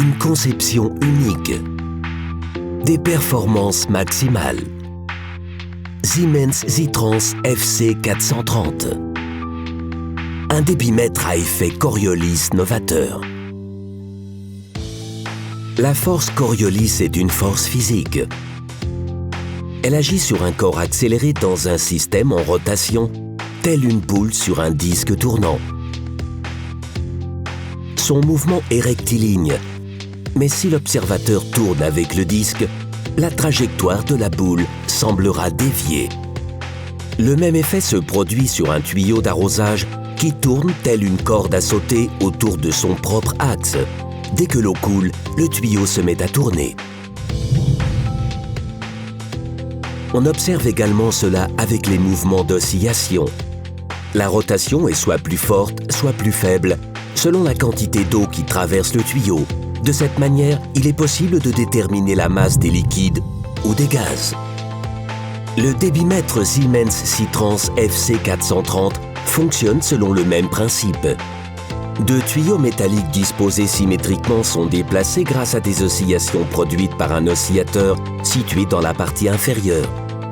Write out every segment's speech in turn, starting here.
Une conception unique. Des performances maximales. Siemens Zytrans FC 430. Un débitmètre à effet Coriolis novateur. La force Coriolis est une force physique. Elle agit sur un corps accéléré dans un système en rotation, telle une boule sur un disque tournant. Son mouvement est rectiligne, mais si l'observateur tourne avec le disque, la trajectoire de la boule semblera déviée. Le même effet se produit sur un tuyau d'arrosage qui tourne telle une corde à sauter autour de son propre axe. Dès que l'eau coule, le tuyau se met à tourner. On observe également cela avec les mouvements d'oscillation. La rotation est soit plus forte, soit plus faible, selon la quantité d'eau qui traverse le tuyau. De cette manière, il est possible de déterminer la masse des liquides ou des gaz. Le débitmètre Siemens Zytrans FC 430 fonctionne selon le même principe. Deux tuyaux métalliques disposés symétriquement sont déplacés grâce à des oscillations produites par un oscillateur situé dans la partie inférieure.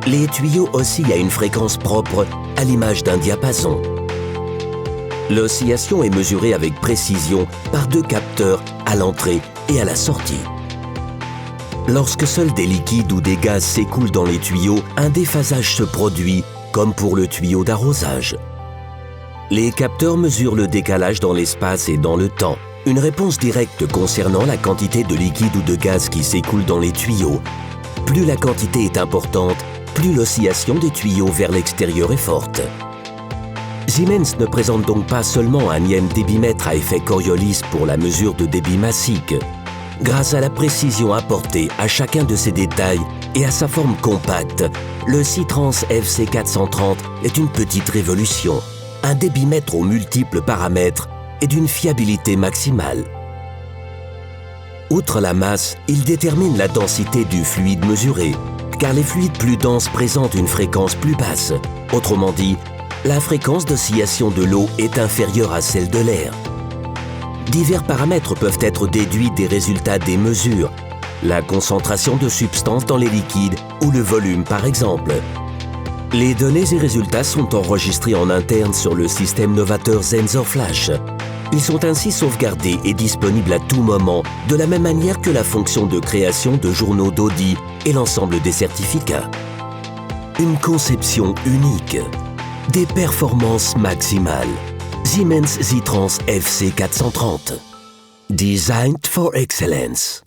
Les tuyaux oscillent à une fréquence propre, à l'image d'un diapason. L'oscillation est mesurée avec précision par deux capteurs à l'entrée et à la sortie. Lorsque seuls des liquides ou des gaz s'écoulent dans les tuyaux, un déphasage se produit, comme pour le tuyau d'arrosage. Les capteurs mesurent le décalage dans l'espace et dans le temps. Une réponse directe concernant la quantité de liquide ou de gaz qui s'écoule dans les tuyaux. Plus la quantité est importante, plus l'oscillation des tuyaux vers l'extérieur est forte. Siemens ne présente donc pas seulement un énième débitmètre à effet Coriolis pour la mesure de débit massique. Grâce à la précision apportée à chacun de ces détails et à sa forme compacte, le Zytrans FC 430 est une petite révolution. Un débitmètre aux multiples paramètres et d'une fiabilité maximale. Outre la masse, il détermine la densité du fluide mesuré, car les fluides plus denses présentent une fréquence plus basse. Autrement dit, la fréquence d'oscillation de l'eau est inférieure à celle de l'air. Divers paramètres peuvent être déduits des résultats des mesures, la concentration de substances dans les liquides ou le volume par exemple. Les données et résultats sont enregistrés en interne sur le système novateur SensorFlash. Ils sont ainsi sauvegardés et disponibles à tout moment, de la même manière que la fonction de création de journaux d'audit et l'ensemble des certificats. Une conception unique. Des performances maximales. Siemens Zytrans FC 430. Designed for excellence.